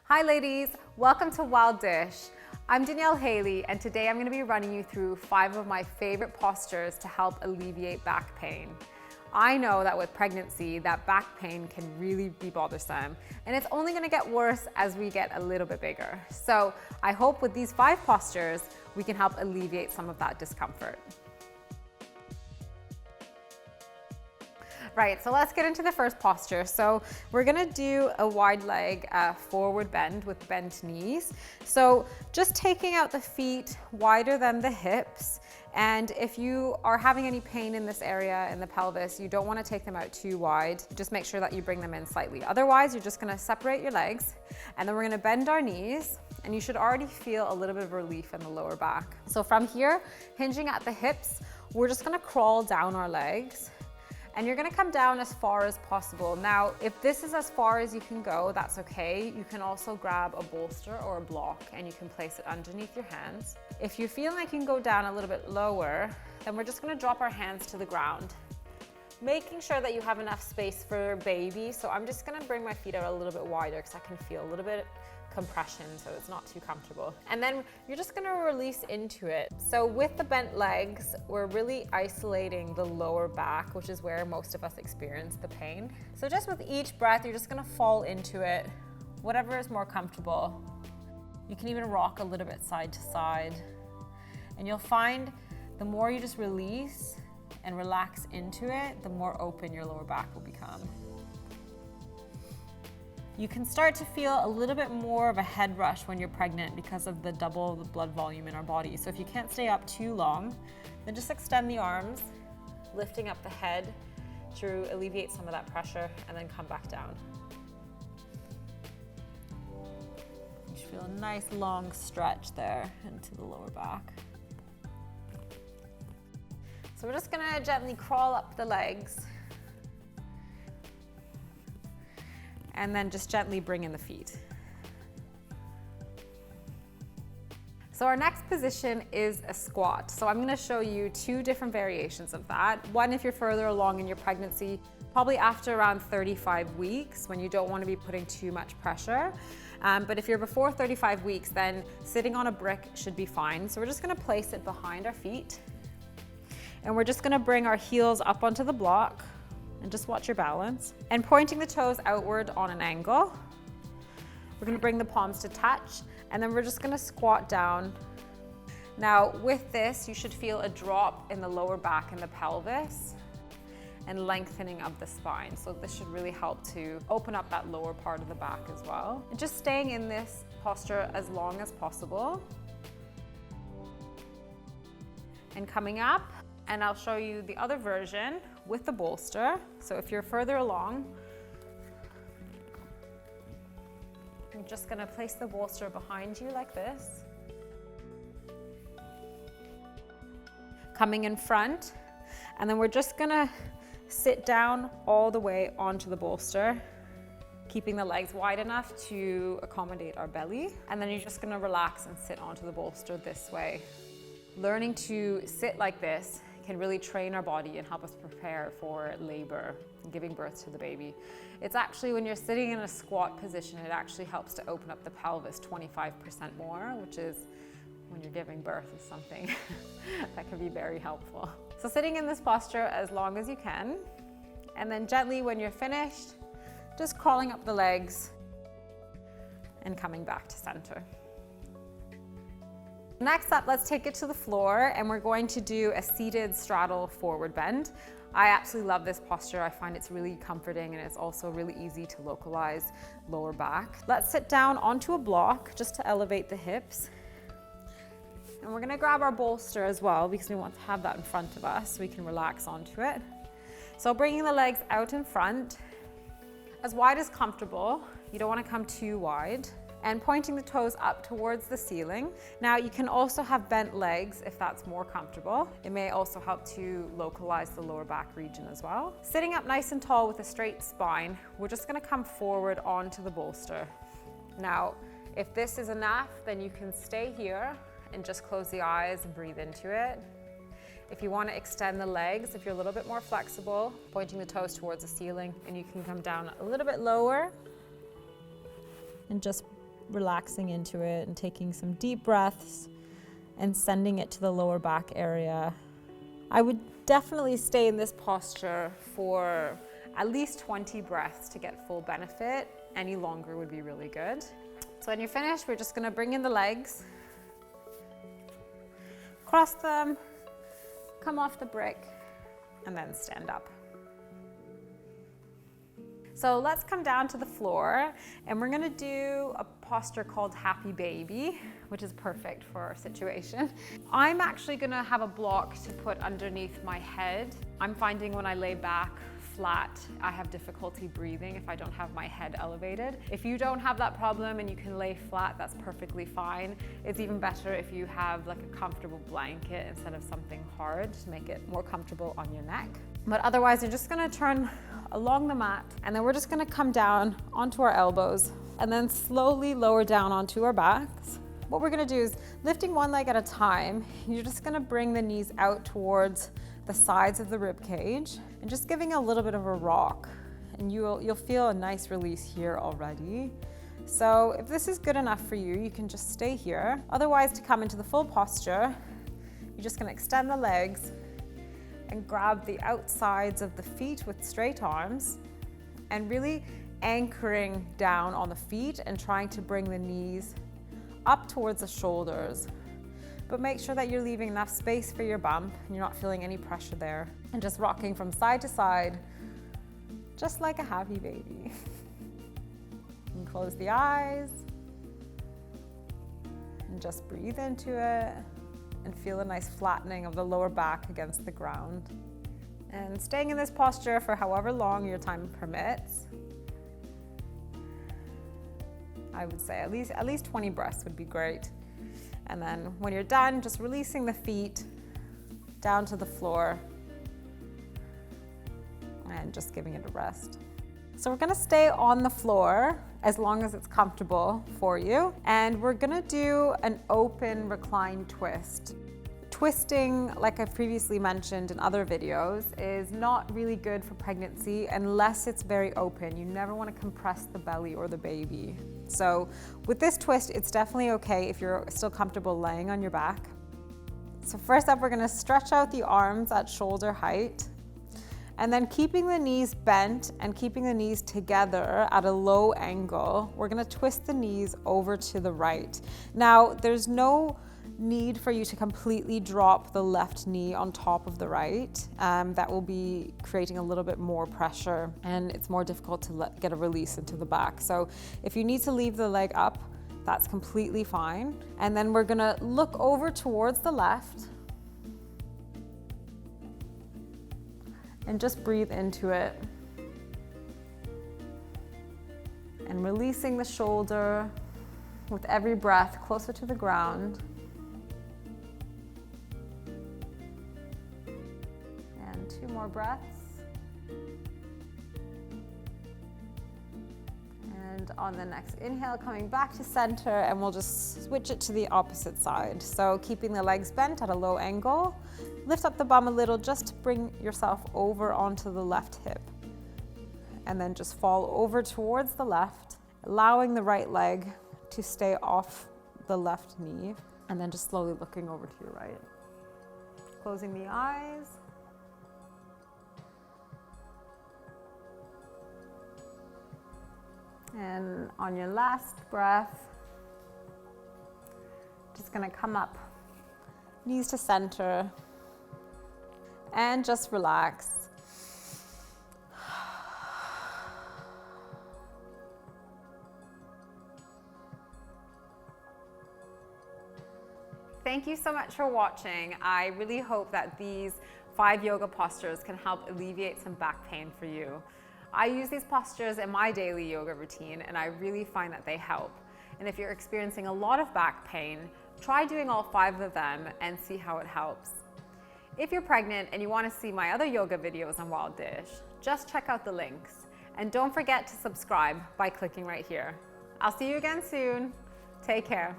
Hi ladies, welcome to Wild Dish. I'm Danielle Hayley and today I'm going to be running you through 5 of my favorite postures to help alleviate back pain. I know that with pregnancy, that back pain can really be bothersome and it's only going to get worse as we get a little bit bigger. So I hope with these 5 postures, we can help alleviate some of that discomfort. Right, so let's get into the first posture. So we're gonna do a wide leg forward bend with bent knees. So just taking out the feet wider than the hips. And if you are having any pain in this area in the pelvis, you don't wanna take them out too wide. Just make sure that you bring them in slightly. Otherwise, you're just gonna separate your legs and then we're gonna bend our knees and you should already feel a little bit of relief in the lower back. So from here, hinging at the hips, we're just gonna crawl down our legs. And you're gonna come down as far as possible. Now, if this is as far as you can go, that's okay. You can also grab a bolster or a block and you can place it underneath your hands. If you feel like you can go down a little bit lower, then we're just gonna drop our hands to the ground, making sure that you have enough space for baby. So I'm just gonna bring my feet out a little bit wider because I can feel a little bit compression, so it's not too comfortable. And then you're just gonna release into it. So with the bent legs, we're really isolating the lower back, which is where most of us experience the pain. So just with each breath, you're just gonna fall into it, whatever is more comfortable. You can even rock a little bit side to side. And you'll find the more you just release and relax into it, the more open your lower back will become. You can start to feel a little bit more of a head rush when you're pregnant because of the double the blood volume in our body. So if you can't stay up too long, then just extend the arms, lifting up the head to alleviate some of that pressure and then come back down. You should feel a nice long stretch there into the lower back. So we're just gonna gently crawl up the legs and then just gently bring in the feet. So our next position is a squat. So I'm gonna show you 2 different variations of that. One, if you're further along in your pregnancy, probably after around 35 weeks when you don't wanna be putting too much pressure. But if you're before 35 weeks, then sitting on a brick should be fine. So we're just gonna place it behind our feet. And we're just gonna bring our heels up onto the block and just watch your balance. And pointing the toes outward on an angle. We're gonna bring the palms to touch and then we're just gonna squat down. Now with this, you should feel a drop in the lower back and the pelvis and lengthening of the spine. So this should really help to open up that lower part of the back as well. And just staying in this posture as long as possible. And coming up, and I'll show you the other version with the bolster. So if you're further along, I'm just gonna place the bolster behind you like this. Coming in front, and then we're just gonna sit down all the way onto the bolster, keeping the legs wide enough to accommodate our belly. And then you're just gonna relax and sit onto the bolster this way. Learning to sit like this can really train our body and help us prepare for labor and giving birth to the baby. It's actually when you're sitting in a squat position, it actually helps to open up the pelvis 25% more, which is when you're giving birth is something that can be very helpful. So sitting in this posture as long as you can, and then gently when you're finished, just crawling up the legs and coming back to center. Next up, let's take it to the floor and we're going to do a seated straddle forward bend. I absolutely love this posture. I find it's really comforting and it's also really easy to localize lower back. Let's sit down onto a block just to elevate the hips. And we're gonna grab our bolster as well because we want to have that in front of us so we can relax onto it. So bringing the legs out in front, as wide as comfortable. You don't wanna come too wide. And pointing the toes up towards the ceiling. Now you can also have bent legs if that's more comfortable. It may also help to localize the lower back region as well. Sitting up nice and tall with a straight spine, we're just gonna come forward onto the bolster. Now, if this is enough, then you can stay here and just close the eyes and breathe into it. If you want to extend the legs, if you're a little bit more flexible, pointing the toes towards the ceiling, and you can come down a little bit lower and just relaxing into it and taking some deep breaths and sending it to the lower back area. I would definitely stay in this posture for at least 20 breaths to get full benefit. Any longer would be really good. So when you're finished, we're just gonna bring in the legs, cross them, come off the brick, and then stand up. So let's come down to the floor, and we're gonna do a posture called Happy Baby, which is perfect for our situation. I'm actually gonna have a block to put underneath my head. I'm finding when I lay back flat, I have difficulty breathing if I don't have my head elevated. If you don't have that problem and you can lay flat, that's perfectly fine. It's even better if you have like a comfortable blanket instead of something hard to make it more comfortable on your neck. But otherwise, you're just gonna turn along the mat, and then we're just gonna come down onto our elbows and then slowly lower down onto our backs. What we're gonna do is lifting one leg at a time. You're just gonna bring the knees out towards the sides of the rib cage and just giving a little bit of a rock, and you'll feel a nice release here already. So if this is good enough for you, you can just stay here. Otherwise, to come into the full posture, you're just gonna extend the legs and grab the outsides of the feet with straight arms and really anchoring down on the feet and trying to bring the knees up towards the shoulders. But make sure that you're leaving enough space for your bump and you're not feeling any pressure there. And just rocking from side to side, just like a happy baby. And close the eyes and just breathe into it and feel a nice flattening of the lower back against the ground. And staying in this posture for however long your time permits. I would say at least 20 breaths would be great. And then when you're done, just releasing the feet down to the floor and just giving it a rest. So we're gonna stay on the floor as long as it's comfortable for you. And we're gonna do an open recline twist. Twisting, like I've previously mentioned in other videos, is not really good for pregnancy unless it's very open. You never wanna compress the belly or the baby. So with this twist, it's definitely okay if you're still comfortable laying on your back. So first up, we're gonna stretch out the arms at shoulder height, and then keeping the knees bent and keeping the knees together at a low angle, we're gonna twist the knees over to the right. Now, there's no need for you to completely drop the left knee on top of the right. That will be creating a little bit more pressure, and it's more difficult to get a release into the back. So if you need to leave the leg up, that's completely fine. And then we're gonna look over towards the left and just breathe into it. And releasing the shoulder with every breath closer to the ground. And 2 more breaths. And on the next inhale, coming back to center, and we'll just switch it to the opposite side. So keeping the legs bent at a low angle, lift up the bum a little just to bring yourself over onto the left hip. And then just fall over towards the left, allowing the right leg to stay off the left knee, and then just slowly looking over to your right. Closing the eyes. And on your last breath, just gonna come up, knees to center, and just relax. Thank you so much for watching. I really hope that these 5 yoga postures can help alleviate some back pain for you. I use these postures in my daily yoga routine, and I really find that they help. And if you're experiencing a lot of back pain, try doing all 5 of them and see how it helps. If you're pregnant and you want to see my other yoga videos on Wild Dish, just check out the links. And don't forget to subscribe by clicking right here. I'll see you again soon. Take care.